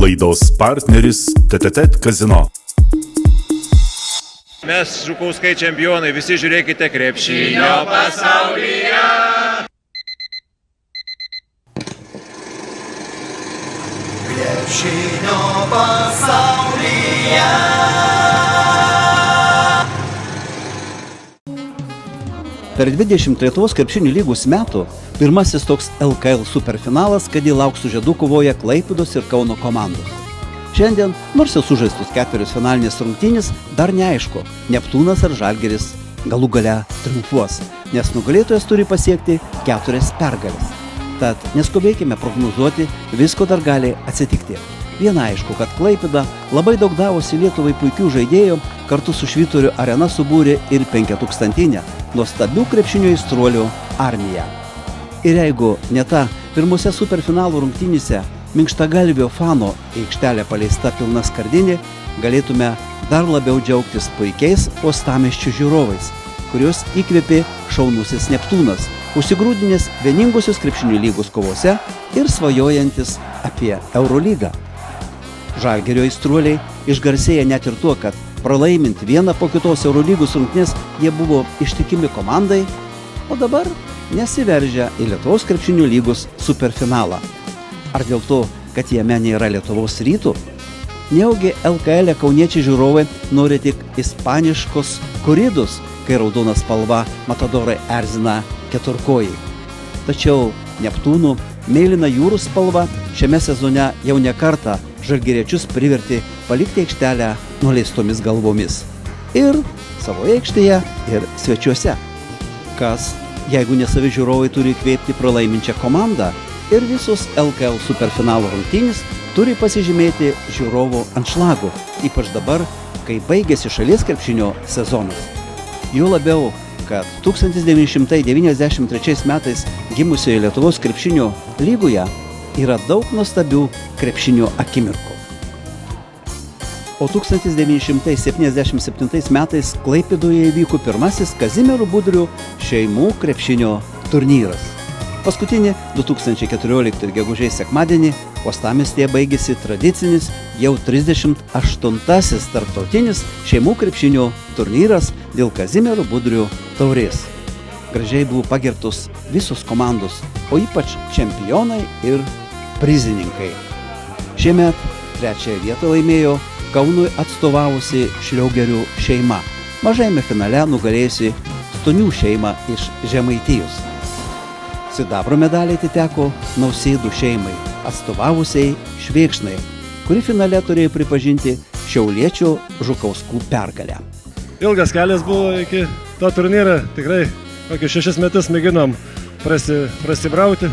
Laidos partneris TTT Kazino. Mes Žukauskai čempionai, visi žiūrėkite krepšinio pasaulyje. Krepšinio pasaulyje. Per 20 Lietuvos krepšinio lygos metų pirmasis toks LKL superfinalas, kad į lauk sužedų kovoja Klaipėdos ir Kauno komandos. Šiandien, nors jau sužaistus 4 finalinės rungtynės, dar neaišku, Neptūnas ar Žalgiris galų gale triumfuos, nes nugalėtojas turi pasiekti 4 pergales. Tad neskubėkime prognozuoti, visko dar gali atsitikti. Viena aišku, kad Klaipėda labai daug davusi Lietuvai puikių žaidėjų, kartu su Švyturių arena subūrė ir 5000 nuostabių krepšinio aistruolių armiją. Ir jeigu ne ta pirmose superfinalų rungtynėse minkštagalvio fano į aikštelę paleista pilna skardinė, galėtume dar labiau džiaugtis puikiais uostamiesčio žiūrovais, kuriuos įkvėpė šaunusis Neptūnas, užsigrūdinęs vieningosios krepšinio lygos kovose ir svajojantis apie Eurolygą. Žalgirio aistruoliai išgarsėja net ir tuo, kad pralaimint vieną po kitos Eurolygos rungtynės jie buvo ištikimi komandai, o dabar nesiveržia į Lietuvos krepšinio lygos superfinalą. Ar dėl to, kad jame nėra Lietuvos Rytų? Nejaugi LKL kauniečiai žiūrovai nori tik ispaniškos koridus, kai raudona spalva matadorai erzina keturkojai. Tačiau Neptūnų mėlyna jūrų spalva šiame sezone jau ne kartą žalgiriečius privertė palikti aikštelę nuleistomis galvomis. Ir savoje aikštėje, ir svečiuose. Kas, jeigu nesavi žiūrovai turi įkvėpti pralaiminčią komandą, ir visos LKL superfinalo rungtynės turi pasižymėti žiūrovų anšlagų, ypač dabar, kai baigėsi šalies krepšinio sezonas. Juo labiau, kad 1993 metais gimusioje Lietuvos krepšinio lygoje yra daug nuostabių krepšinio akimirkų. O 1977 metais Klaipėdoje įvyko pirmasis Kazimiero Budrių šeimų krepšinio turnyras. Paskutinį 2014 gegužės sekmadienį uostamiestyje baigėsi tradicinis jau 38-asis tarptautinis šeimų krepšinio turnyras dėl Kazimiero Budrių taurės. Gražiai buvo pagerbtos visos komandos, o ypač čempionai ir prizininkai. Šiemet 3 vietą laimėjo Kaunui atstovavusi Šliogerių šeima, mažajame finale nugalėjusi Stonių šeimą iš Žemaitijos. Sidabro medaliai atiteko Nausėdų šeimai, atstovavusiai Švėkšnai, kuri finale turėjo pripažinti šiauliečių Žukauskų pergalę. Ilgas kelias buvo iki to turnyro, tikrai kokius 6 metus mėginom prasibrauti.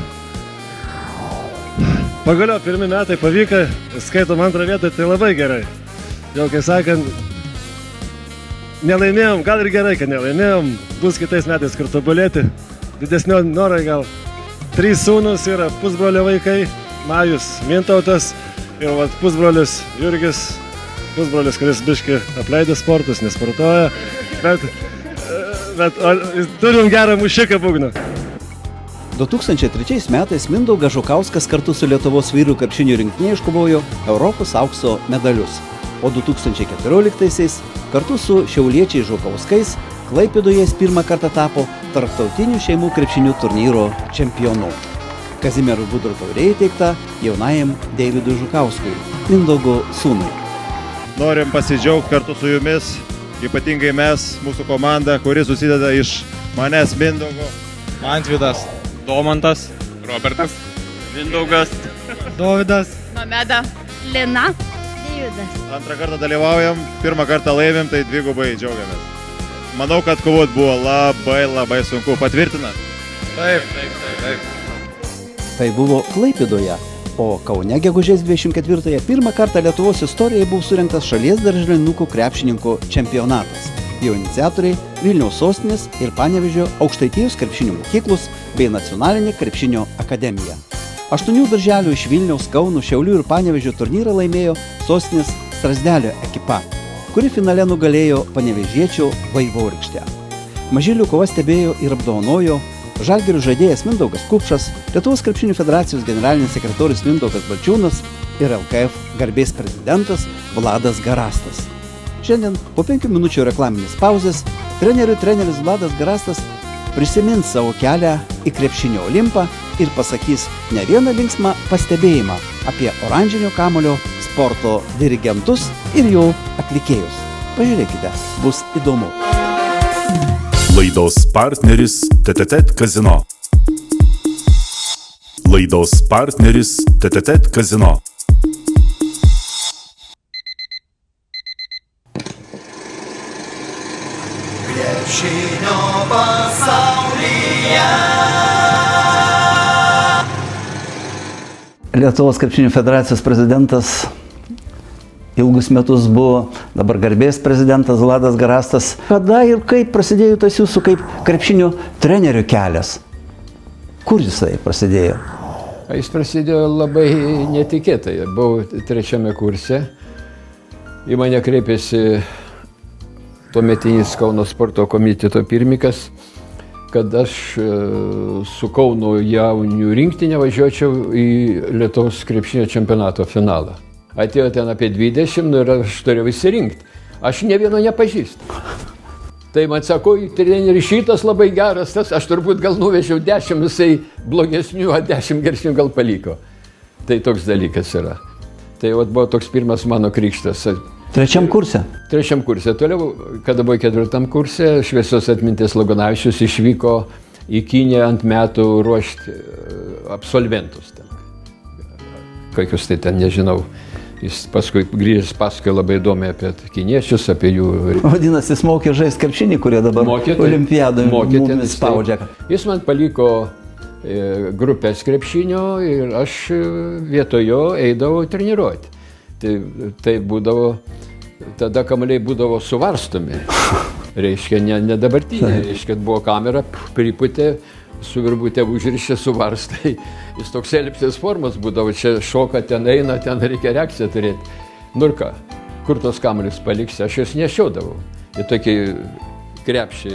Pagaliau pirmi metai pavyko, skaitom antrą vietą, tai labai gerai. Jau kaip sakant, nelaimėjom, gal ir gerai, kad nelaimėjom, bus kitais metais kur tobulėti. Didesnio norai gal. 3 sūnus yra pusbrolio vaikai, Majus, Mintautas ir pusbrolis Jurgis, pusbrolis, kuris biški apleidė sportus, nesportuoja, bet turim gerą mušiką būgną. 2003 metais Mindaugas Žukauskas kartu su Lietuvos vyrų krepšinio rinktinė iškovojo Europos aukso medalius, o 2014 kartu su šiauliečiais Žukauskais Klaipėdoje jis pirmą kartą tapo tarptautinių šeimų krepšinio turnyro čempionu. Kazimiero Budrio taurė įteikta jaunajam Deividui Žukauskui, Mindaugo sūnui. Norim pasidžiaugti kartu su jumis, ypatingai mes, mūsų komanda, kuri susideda iš manęs Mindaugo, Mantvydas, Domantas, Robertas, Mindaugas, Dovydas, Nomeda, Lina, Deividas. Antrą kartą dalyvaujam, pirmą kartą laimėm, tai dvigubai džiaugiamės. Manau, kad kovot buvo labai sunku. Patvirtinat? Taip. Tai buvo Klaipėdoje, o Kaune gegužės 24-ąją pirmą kartą Lietuvos istorijoje buvo surengtas šalies darželinukų krepšininkų čempionatas. Jo iniciatoriai Vilniaus sostinės ir Panevėžio Aukštaitijos krepšinio mokyklos bei Nacionalinė krepšinio akademija. 8 darželių iš Vilniaus, Kauno, Šiaulių ir Panevėžio turnyrą laimėjo sostinės Strazdelio ekipa, kuri finale nugalėjo panevėžiečio Vaivorykštę. Mažylių kovą stebėjo ir apdovanojo Žalgirio žaidėjas Mindaugas Kupšas, Lietuvos krepšinio federacijos generalinis sekretorius Mindaugas Balčiūnas ir LKF garbės prezidentas Vladas Garastas. Šiandien po 5 minučių reklaminės pauzės treneris Vladas Garastas prisimins savo kelią į krepšinio Olimpą ir pasakys ne vieną linksmą pastebėjimą apie oranžinio kamulio sporto dirigentus ir jų atlikėjus. Pažiūrėkite, bus įdomu. Laidos partneris TTT Kazino. Laidos partneris TTT Kazino. Krepšinio pasaulyje. Lietuvos krepšinio federacijos prezidentas ilgus metus buvo, dabar garbės prezidentas Vladas Garastas. Kada ir kaip prasidėjo tas jūsų kaip krepšinio trenerio kelias? Kur jisai prasidėjo? Jis prasidėjo labai netikėtai. Buvau 3 kurse. Į mane kreipėsi tuometinis Kauno sporto komiteto pirmininkas, kad aš su Kauno jaunių rinktinė važiuočiau į Lietuvos krepšinio čempionato finalą. Atėjo ten apie 20 ir aš turėjau išsirinkti. Aš ne vieno nepažįstu. Tai man sako, treneris šitas labai geras, tas aš turbūt gal nuvežiau 10, jisai blogesnių, 10 geresnių gal paliko. Tai toks dalykas yra. Tai buvo toks pirmas mano krikštas. 3 kurse? 3 kurse. Toliau, kada buvo 4 kurse, šviesios atminties Lagonavičius išvyko į Kiniją ant metų ruošti absolventus. Kokius tai ten, nežinau. Jis paskui grįžęs paskui labai įdomiai apie kiniečius, apie jų... Vadinasi, jis mokė žaisti krepšinį, kurie dabar olimpiadoje mumis spaudžia. Jis man paliko grupės krepšinio ir aš vietojo eidavau treniruoti. Tai būdavo, tada kamuoliai būdavo suvarstomi. Reiškia, ne dabartinė, reiškia, buvo kamera, priputė, su virbutė užrišė, suvarstai. Jis toks elipsės formos būdavo, čia šoka, ten eina, ten reikia reakciją turėti. Nu ir ką, kur tos kamuolius paliksi, aš jas nešiodavau. Ir tokį krepšį,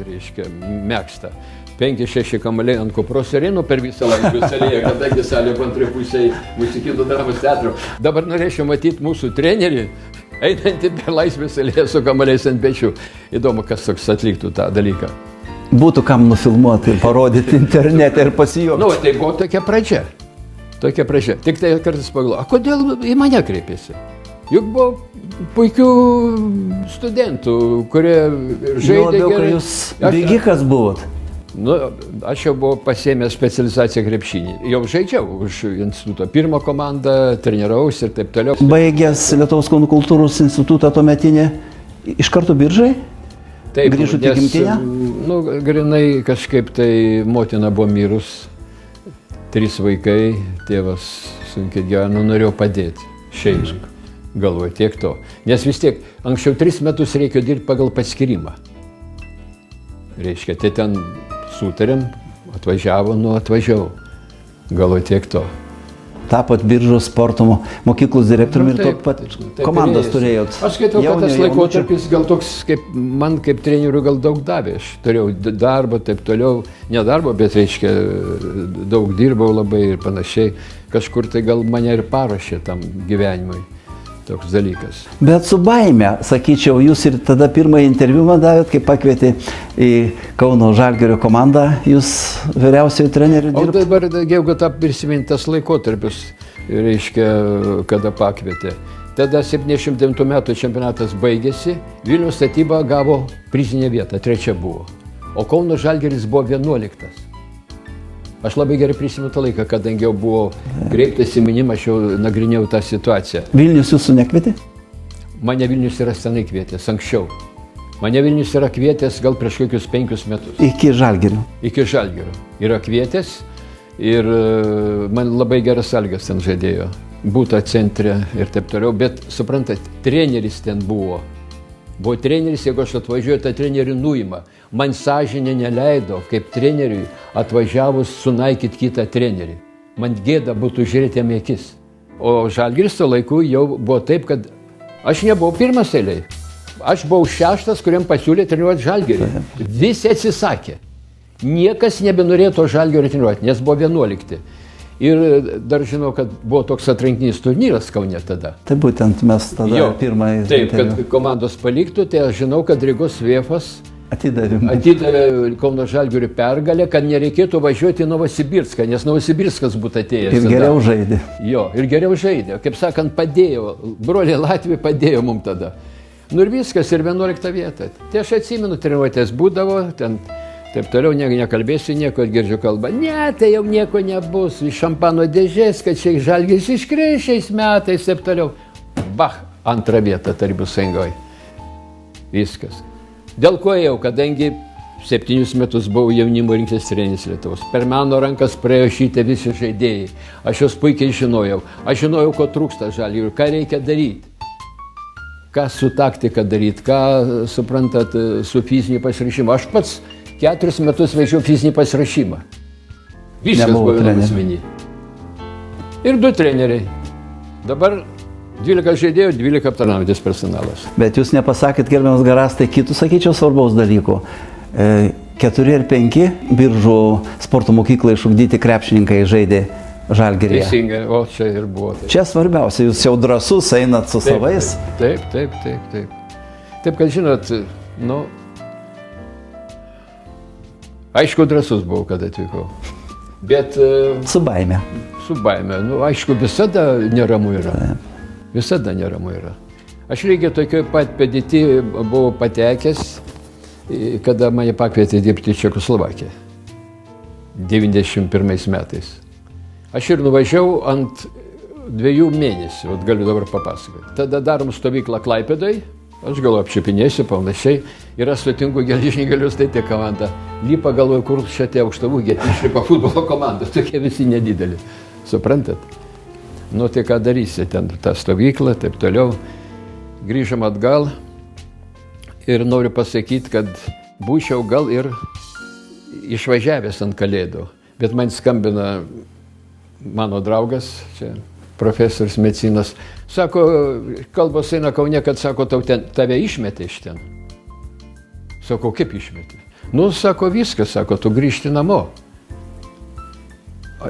reiškia, mėgsta. 5-6 kamuoliai ant kupros ir einu per visą Laisvės alėją, kadangi salė po antroj pusėje Muzikinų dramos teatro. Dabar norėčiau matyti mūsų trenerį, einantį per Laisvės alėją su kamuoliais ant pečių. Įdomu, kas toks atliktų tą dalyką. Būtų kam nufilmuoti ir parodyti internete ir pasijuokti. Nu, tai buvo tokia pradžia. Tik tai kartais pagalvoju, kodėl į mane kreipėsi? Juk buvo puikių studentų, kurie žaidė gerai. Kad jūs bėgikas buvot? Nu, aš jau buvau pasiėmęs specializaciją krepšinį. Jau žaidžiau už instituto 1 komandą, trenirausi ir taip toliau. Baigęs Lietuvos Kauno kultūros institutą tuometinį, iš karto Biržai? Taip, grįžot į gimtinę? Nu, grinai kažkaip tai motina buvo mirus, 3 vaikai, tėvas sunkiai gyveno, norėjau padėti. Šeimai, galvoju, tiek to. Nes vis tiek, anksčiau 3 metus reikėjo dirbti pagal paskirimą. Reiškia, tai ten sutarėm, atvažiavau. Galvoju, tiek to. Tapot Biržos sporto mokyklos direktoriumi ir to pat komandos turėjot. Aš skaitau, kad tas laikotarpis gal toks, man kaip trenerių gal daug davė. Aš turėjau darbą, taip toliau, ne darbo, bet reiškia, daug dirbau labai ir panašiai. Kažkur tai gal mane ir parašė tam gyvenimui. Toks dalykas. Bet su baime, sakyčiau, jūs ir tada pirmąjį interviu man davėt, kai pakvietė į Kauno Žalgirio komandą, jūs vyriausiojo trenerių dirbti. O dabar, jeigu tą prisiminti tas laikotarpius, reiškia, kada pakvietė. Tada 79 metų čempionatas baigėsi, Vilniaus statyba gavo prizinę vietą, 3 buvo. O Kauno Žalgiris buvo 11. Aš labai gerai prisimenu tą laiką, kadangi jau buvo kreiptas į minimą, aš jau nagrinėjau tą situaciją. Vilnius jūsų nekvietė? Mane Vilnius yra senai kvietęs, anksčiau. Mane Vilnius yra kvietęs gal prieš kokius 5 metus. Iki Žalgirio? Iki Žalgirio. Yra kvietęs ir man labai geras sąlygas ten žaidėjo. Būta centre ir taip toliau, bet suprantat, treneris ten buvo. Buvo treneris, jeigu aš atvažiuoju, tą trenerį nuima. Man sąžinė neleido, kaip treneriui atvažiavus sunaikyti kitą trenerį. Man gėda būtų žiūrėti jam į akis. O Žalgiris tuo laiku jau buvo taip, kad aš nebuvau pirmas eilėj. Aš buvau 6, kuriam pasiūlė treniruoti Žalgirį. Visi atsisakė. Niekas nebenorėjo to Žalgirio treniruoti, nes buvo 11. Ir dar žinau, kad buvo toks atrankinis turnyras Kaune tada. Tai būtent mes tada pirmąjį... Taip, kad komandos paliktų, tai aš žinau, kad Rygos Vėfas atidavė Kauno Žalgirio pergalę, kad nereikėtų važiuoti į Novosibirską, nes Novosibirskas būtų atėjęs. Ir geriau žaidė. Jo, ir geriau žaidė. Kaip sakant, padėjo. Broliai Latvijai padėjo mums tada. Nu ir viskas, ir 11 vietą. Tai aš atsimenu, treniruotės būdavo, ten taip toliau nekalbėsiu nieko, girdžiu kalbą. Ne, tai jau nieko nebus. Iš šampano dėžės, kad čia Žalgiris iškrės šiais metais, taip toliau. Bach, 2 vietą Tarybų Sąjungoje. Viskas. Dėl ko jau, kadangi 7 metus buvau jaunimo rinktinės treneris Lietuvos. Per mano rankas praėjo šitie visi žaidėjai. Aš juos puikiai žinojau. Aš žinojau, ko trūksta Žalgiriui, ką reikia daryti. Ką su taktika daryti, ką, suprantat, su fiziniu pasirašymu. Aš pats 4 metus vežiau fizinį pasirašymą. Viskas buvo vienam asmenį. Ir 2 treneriai. Dabar 12 žaidėjų, 12 aptarnaujantis personalas. Bet jūs nepasakėt, gerbiamas Garastai, kitų, sakyčiau, svarbaus dalykų. 4 ir 5 Biržų sporto mokyklai išugdyti krepšininkai žaidė Žalgiryje. Teisingai, o čia ir buvo. Taip. Čia svarbiausia, jūs jau drąsus einat su savais. Taip. Taip, kad žinot, nu, aišku, drąsus buvau, kad atvykau. Bet... Su baime. Su baime. Nu, aišku, visada neramu yra. Taip. Visada neramu yra. Aš lygiai tokioj pat padėtį buvau patekęs, kada mane pakvietė dirbti į Čekoslovakiją. 91 metais. Aš ir nuvažiavau ant 2 mėnesių, galiu dabar papasakoti. Tada darom stovyklą Klaipėdoj, aš gal apčiupinėsiu panašiai, ir aš sutinku Geležinkelius, tai tie komanda. Lipa galvoju, kur šitie aukštavūgiai, išlipa futbolo komanda, tokie visi nedideli. Suprantat? Nu, tai ką darysi, ten tą stovyklą, taip toliau. Grįžom atgal ir noriu pasakyti, kad būčiau gal ir išvažiavęs ant Kalėdų. Bet man skambina mano draugas, čia profesorius medicinos, sako, kalbos eina Kaune, kad sako, tave išmetė iš ten. Sako, kaip išmetė? Nu, sako, viskas, sako, tu grįžti namo.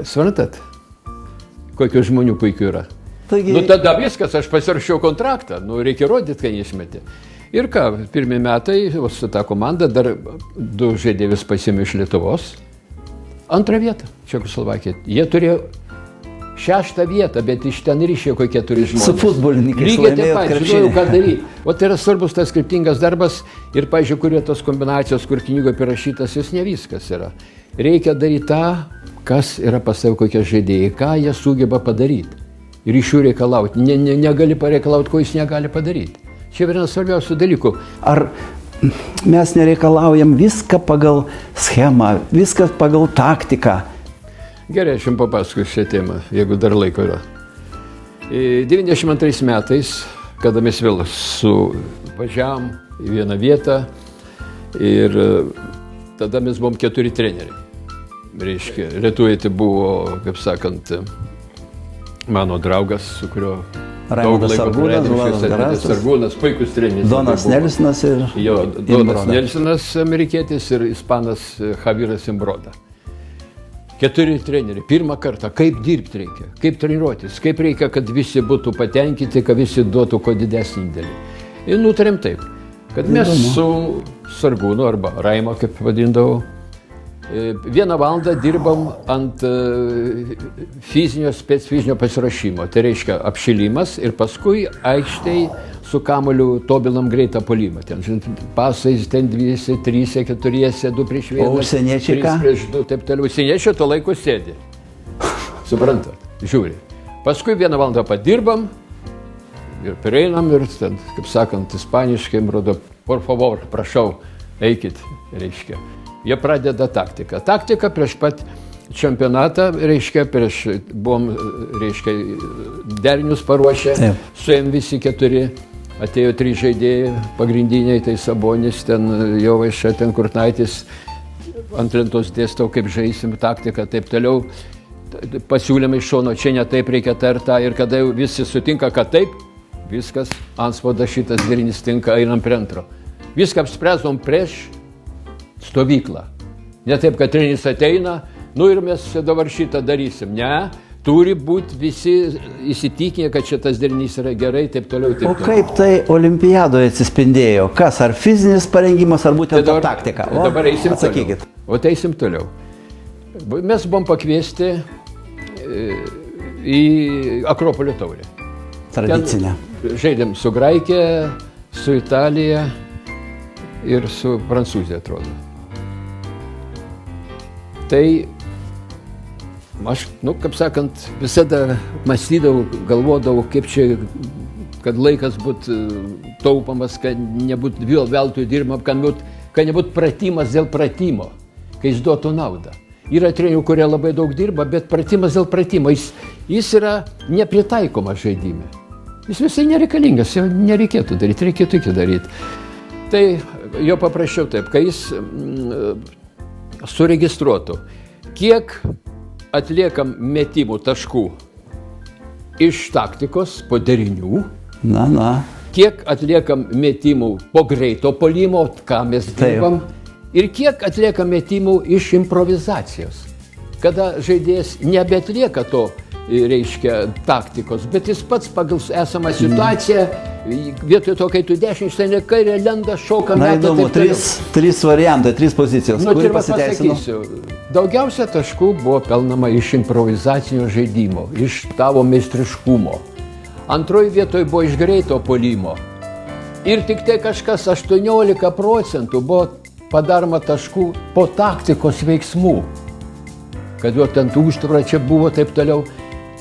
Suprantat? Kokių žmonių puikių yra. Taigi... Nu, tada viskas, aš pasirašiau kontraktą, nu, reikia rodyti, kai išmetė. Ir ką, pirmi metai, su ta komanda, dar 2 žaidėjus pasiėmė iš Lietuvos. 2 vietą, Čekoslovakija. Jie turėjo 6 vietą, bet iš ten ryšė kokie 4 žmonės. Su futbolininkais lygiai taip pat, žinojau, ką daryti. O tai yra svarbus tas skriptingas darbas ir, pažiūrėjau, kurie tos kombinacijos, kur knygoje parašytas, jos ne viskas yra. Reikia daryti tą, kas yra pas savo kokie žaidėjai, ką jie sugeba padaryti. Ir iš jų reikalauti. Negali pareikalauti, ko jis negali padaryti. Čia vienas svarbiausių dalykų. Ar mes nereikalaujam viską pagal schemą, viską pagal taktiką? Gerai, aš jums papasakosiu šią temą, jeigu dar laiko yra. 92 metais, kada mes vėl suvažiavom į vieną vietą ir tada mes buvom 4 treneriai. Reiškia, Lietuvoje buvo, kaip sakant, mano draugas, su kurio daug laiko praleidom, Sargūnas, puikus treneris. Donas Nelsonas ir Donas Nelsonas, amerikietis, ir ispanas Javiras Imbroda. 4 treneriai. Pirmą kartą, kaip dirbti reikia, kaip treniruotis, kaip reikia, kad visi būtų patenkinti, kad visi duotų kuo didesnį indėlį. Ir nutarėm taip, kad mes su Sargūnu, arba Raimo, kaip vadindavau, 1 valandą dirbam ant specfizinio pasirašymo. Tai reiškia apšilimas ir paskui aikštėj su kamuoliu tobilam greitą puolimą. Ten pasais, ten 2, 3, 4, 2 prieš 1. O užsieniečiai ką? 3 prieš 2, taip toliau. Užsieniečiai to laiko sėdi. Suprantat? Žiūri. Paskui 1 valandą padirbam ir prieinam ir, ten, kaip sakant, ispaniškai, rodo, por favor, prašau, eikit, reiškia. Jie pradeda taktiką. Taktika prieš pat čempionatą, reiškia, buvom, reiškia, derinius paruošę, suėjom visi 4, atėjo 3 žaidėjai, pagrindiniai, tai Sabonis, ten Jovaiša, ten Kurtnaitis, ant lentos dėstau, kaip žaisim taktiką, taip toliau. Pasiūlėme iš šono, čia ne taip reikia tartą, ir kada jau visi sutinka, kad taip, viskas, antspaudas šitas derinys tinka, einam prie antro. Viską apspręsom prieš stovyklą. Ne taip, kad treneris ateina, nu ir mes dabar šitą darysim. Ne, turi būti visi įsitikinę, kad šitas derinys yra gerai, taip toliau. O kaip tai olimpiadoje atsispindėjo? Kas, ar fizinis parengimas, ar būtent ta taktika? Dabar eisim atsakykit. Toliau. O eisim toliau. Mes buvom pakviesti į Akropolio taurę. Tradicinę. Ten žaidėm su Graikija, su Italija ir su Prancūzija, atrodo. Tai aš, kaip sakant, visada mąstydavau, galvodavau, kaip čia, kad laikas būtų taupamas, kad nebūtų vėl veltui dirbama, kad nebūtų pratimas dėl pratimo, kai jis duotų naudą. Yra trenerių, kurie labai daug dirba, bet pratimas dėl pratimo, jis yra nepritaikomas žaidime. Jis visai nereikalingas, jo nereikėtų daryti, reikėtų iki daryti. Tai jo paprašiau taip, kai jis suregistruotų, kiek atliekam metimų taškų iš taktikos po derinių, kiek atliekam metimų po greito puolimo, ką mes dirbam, ir kiek atliekam metimų iš improvizacijos, kada žaidėjas nebeatlieka to, reiškia, taktikos, bet jis pats pagal esamą situaciją, vietoj to, kai tu dešinį, štai kairė lenda, šoka, meta. Na įdomu, trys variantai, trys pozicijos, kuri pasiteisino? Daugiausia taškų buvo pelnama iš improvizacinio žaidimo, iš tavo meistriškumo. Antroji vietoj buvo iš greito puolimo. Ir tik tai kažkas 18% buvo padaroma taškų po taktikos veiksmų. Kad jo ten užtvara čia buvo, taip toliau.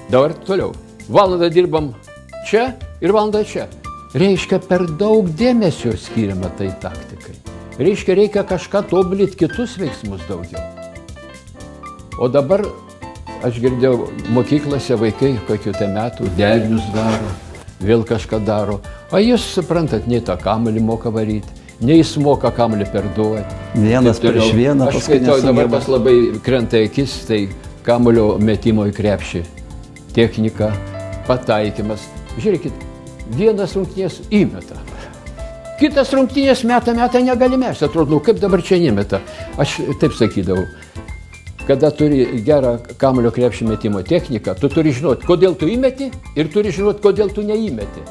Dabar toliau. Valandą dirbam čia ir valandą čia. Reiškia, per daug dėmesio skiriama tai taktikai. Reiškia kažką tobulinti, kitus veiksmus daugiau. O dabar, aš girdėjau, mokyklose vaikai kokių tai metų derinius daro, vėl kažką daro. O jūs suprantat, nei tą kamuolį moka varyti, nei jis moka kamuolį perduoti. Vienas prieš vieną. Aš skaitau, dabar pas labai krenta akis, tai kamuolio metimo į krepšį. Technika, pataikymas. Žiūrėkit, vienas rungtynės įmeta. Kitas rungtynės meta negali mesti. Atrodo, kaip dabar čia nemeta. Aš taip sakydavau, kada turi gerą kamuolio krepšį metimo techniką, tu turi žinoti, kodėl tu įmeti ir turi žinoti, kodėl tu neįmeti.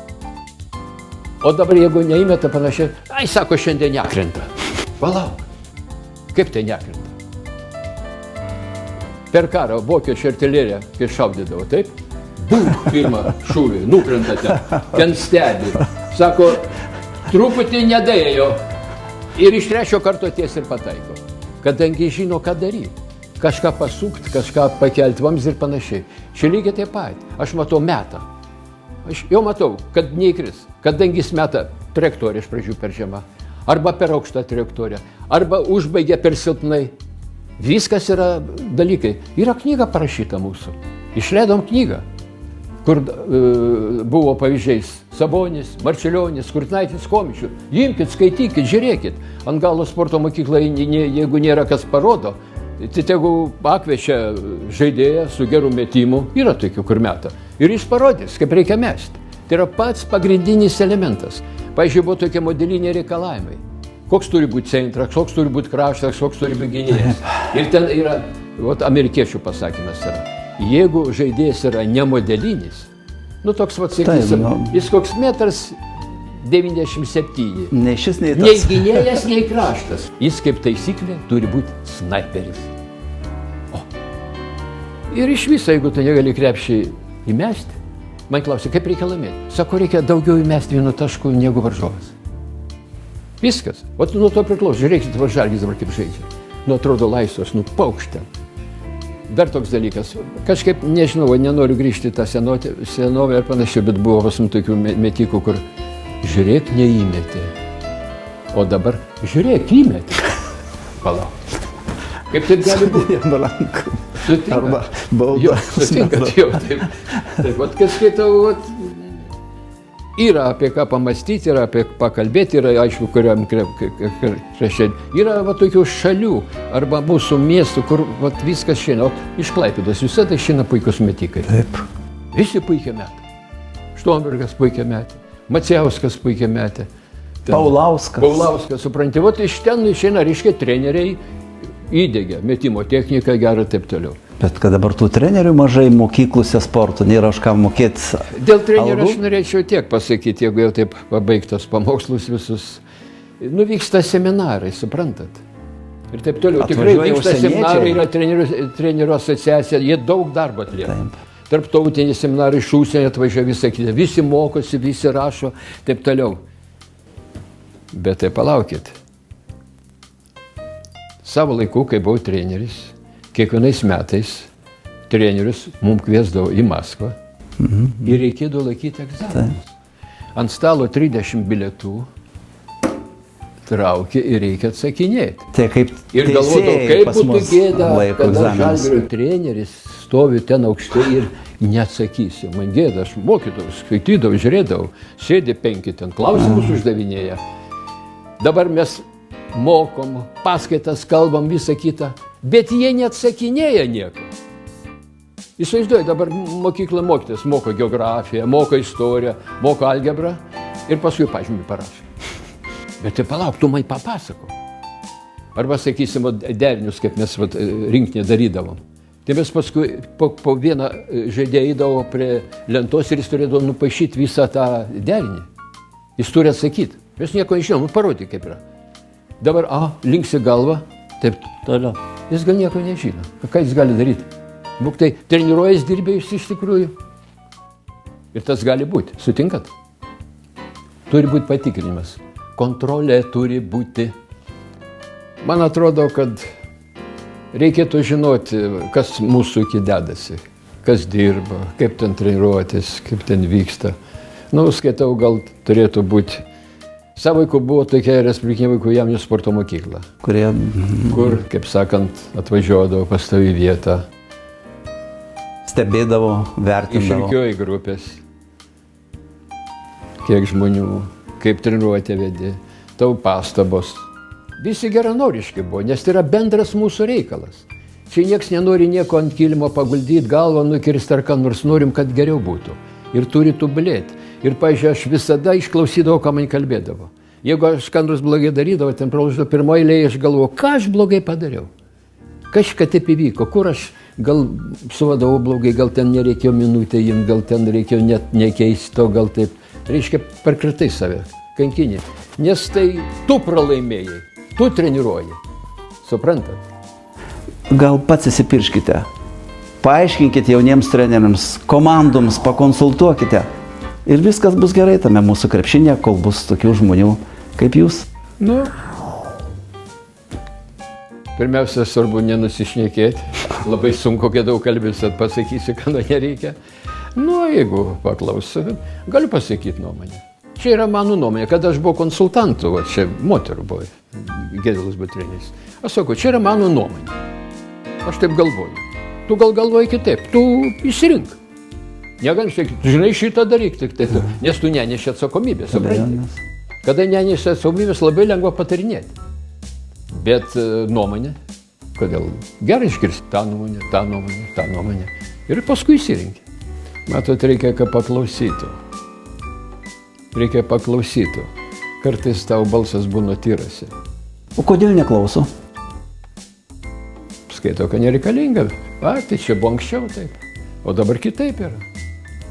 O dabar, jeigu neįmeta panašiai, sako, šiandien nekrenta. Palauk, kaip tai nekrenta? Per karą vokiečių artileriją, kai šaudydavo, taip? Būk, pirmą šūvį, nukrenta ten stebi. Sako, truputį nedėjo. Ir iš trečio karto ties ir pataiko. Kadangi žino, ką daryti. Kažką pasukti, kažką pakelti vamzdį ir panašiai. Čia lygiai taip pat. Aš matau metą. Aš jau matau, kad neįkris. Kadangi jis meta trajektoriją iš pradžių per žemą. Arba per aukštą trajektoriją. Arba užbaigia per silpnai. Viskas yra dalykai. Yra knyga parašyta mūsų. Išleidom knygą, kur buvo pavyzdžiais Sabonis, Marčiulionis, Kurtinaitis, Komičių. Imkit, skaitykit, žiūrėkit. Ant galo sporto mokyklai, jeigu nėra kas parodo, tai tegu pakviečia žaidėją su geru metimu. Yra tokių, kur meta. Ir jis parodys, kaip reikia mesti. Tai yra pats pagrindinis elementas. Pavyzdžiui, buvo tokie modeliniai reikalavimai. Koks turi būti centras, koks turi būti kraštas, koks turi būti gynėjas. Ir ten yra, amerikiečių pasakymas yra, jeigu žaidėjas yra nemodelinis, toks, sakysim, jis koks 1,97 m. Nei šis, nei tas. Nei gynėjas, nei kraštas. Jis kaip taisyklė turi būti snaiperis. Ir iš viso, jeigu tu negali krepšį įmesti, man klausia, kaip reikia laimėti? Sako, reikia daugiau įmesti vienu tašku negu varžovas. Viskas. Nuo to priklauso. Žiūrėkit, Žalgiris dabar kaip žaidžia. Atrodo laisvas, paukštė. Dar toks dalykas. Kažkaip, nežinau, nenoriu grįžti tą senovę ir panašiai, bet buvo vasum tokių metikų, kur žiūrėk, neįmetė. O dabar žiūrėk, įmetė. Palauk. Kaip taip gali būti? Arba bauda. Sutinkat, jau taip. Taip, kai skaitau, yra apie ką pamastyti, yra apie pakalbėti, yra aišku, kuriam krašte. Yra tokių šalių arba mūsų miestų, kur viskas šiandien, iš Klaipėdos visada šiandien puikus metikai. Taip. Visi puikiai metė. Štombergas puikiai metė, Macijauskas puikiai metė. Paulauskas. Supranti, iš ten išeina, reiškia, treneriai įdėgia metimo techniką gerą ir taip toliau. Bet kad dabar tų trenerių mažai mokyklose sporto, nėra už ką mokėti. Dėl trenerių aš norėčiau tiek pasakyti, jeigu jau taip pabaigtos pamokslus visus. Nuvyksta seminarai, suprantat? Ir taip toliau. Tikrai vyksta seminarai, yra trenerių asociacija, jie daug darbo atlieka. Tarptautiniai seminarai iš užsienio atvažiuoja visą kitą. Visi mokosi, visi rašo, taip toliau. Bet tai palaukit. Savo laiku, kai buvau treneris, kiekvienais metais trenerius mums kviesdavo į Maskvą ir reikėdavo laikyti egzaminus. Ant stalo 30 bilietų traukia ir reikia atsakinėti. Tai kaip ir galvodavau, kaip būtų gėda, kada Žalgirio treneris stovi ten aukštai ir neatsakysiu. Man gėda, aš mokydavau, skaitydavau, žiūrėdavau, sėdi 5 ten, klausimus uždavinėja. Dabar mes mokom, paskaitas kalbam, visą kitą, bet jie neatsakinėja nieko. Įsivaizduoju, dabar mokykla mokytis, moko geografiją, moko istoriją, moko algebrą ir paskui pažymį parašo. Bet tai palauk, tu man papasako. Arba, sakysim, derinius, kaip mes rinkinį darydavom. Tai mes paskui po vieną žaidėją eidavo prie lentos ir jis turėdavo nupaišyti visą tą derinį. Jis turi atsakyti. Mes nieko nežinom, parodyk kaip yra. Dabar, linksi galvą, taip toliau. Jis gal nieko nežino. Ką jis gali daryti? Būk tai treniruojas dirbėjus iš tikrųjų. Ir tas gali būti. Sutinkat? Turi būti patikrinimas. Kontrolė turi būti. Man atrodo, kad reikėtų žinoti, kas mūsų iki dedasi. Kas dirba, kaip ten treniruotis, kaip ten vyksta. Skaitau, gal turėtų būti. Savo laiku buvo tokia Respublikinė vaikų jaunimo sporto mokykla, kur, kaip sakant, atvažiuodavo pastovi vietą. Stebėdavo, vertindavo. Išrikiuoja grupės. Kiek žmonių, kaip treniruotė vedi, tavo pastabos. Visi geranoriški buvo, nes tai yra bendras mūsų reikalas. Čia nieks nenori nieko ant kilimo paguldyti, galvą nukirsti ar ką, nors norim, kad geriau būtų. Ir turi tobulėti. Ir, pažiūrėjau, aš visada išklausydavau, ką man kalbėdavo. Jeigu aš ką nors blogai darydavau, ten pralaždavau pirmoje eilėje, aš galvojau, ką aš blogai padariau. Kažką taip įvyko, kur aš gal suvadavau blogai, gal ten nereikėjo minutę jums, gal ten reikėjo net nekeisti to, gal taip. Reiškia, perkratai save, kankinį. Nes tai tu pralaimėjai, tu treniruoji. Suprantat? Gal pats įsipirškite. Paaiškinkite jauniems treneriams, komandoms, pakonsultuokite. Ir viskas bus gerai tame mūsų krepšinėje, kol bus tokių žmonių kaip jūs. Pirmiausia, svarbu nenusišnekėti. Labai sunku, kai daug kalbėsiu, pasakysiu, kada nereikia. Jeigu paklausiu, galiu pasakyti nuomonę. Čia yra mano nuomonė, kada aš buvau konsultantu, čia moterų buvo, Gedvilas buvo treneris. Aš sakau, čia yra mano nuomonė. Aš taip galvoju. Tu gal galvoji kitaip, tu įsirink. Negalim sakyti, žinai, šitą daryk tik tai, nes tu neneši atsakomybės. Kada neneši atsakomybės, labai lengva patarinėti. Bet nuomonė, kodėl? Gerai išgirsti tą nuomonę, tą nuomonę, tą nuomonę. Ir paskui įsirinkti. Matot, reikia, kad paklausytų. Reikia paklausytų. Kartais tavo balsas būna tyrasi. O kodėl neklauso? Skaito, kad nereikalinga. Tai čia buvo anksčiau taip. O dabar kitaip yra.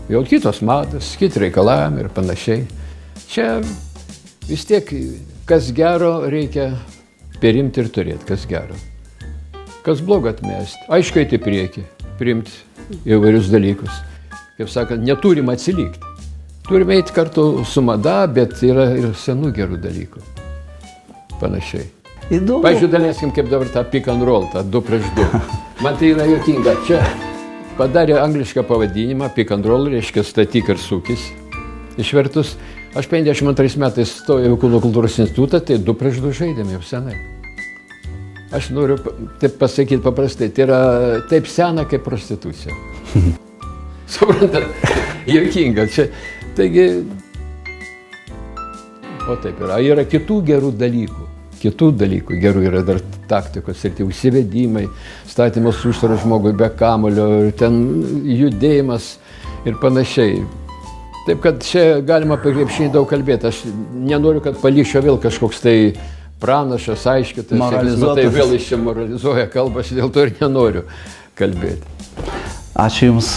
Jau kitos matos, kiti reikalavimai ir panašiai. Čia vis tiek, kas gero reikia perimti ir turėti, kas gero. Kas blogo atmesti. Aišku, eiti į priekį, priimti įvairius dalykus. Kaip sakant, neturim atsilikti. Turime eiti kartu su mada, bet yra ir senų gerų dalykų. Panašiai. Įdomu. Pavyzdžiui, daleiskim, kaip dabar tą pick and roll, tą 2 prieš 2. Man tai yra juokinga. Čia padarė anglišką pavadinimą, pick and roll, reiškia statyk ir sukis. Išvertus, aš 52 metais stojau į Kūno kultūros institutą, tai 2 prieš 2 žaidėme jau senai. Aš noriu taip pasakyti paprastai, tai yra taip sena kaip prostitucija. Suprantat, juokinga. Čia, taigi, o taip yra. Yra kitų gerų dalykų. Kitų dalykų gerų yra dar taktikos ir tie užsivedimai, statymas užsvarą žmogui be kamulio, ten judėjimas ir panašiai. Taip kad čia galima apie krepšinį daug kalbėti. Aš nenoriu, kad palikščio vėl kažkoks tai pranašas, aiškitas. Moralizuotas. Tai vėl iš čia moralizuoja kalbą, aš dėl to ir nenoriu kalbėti. Ačiū Jums.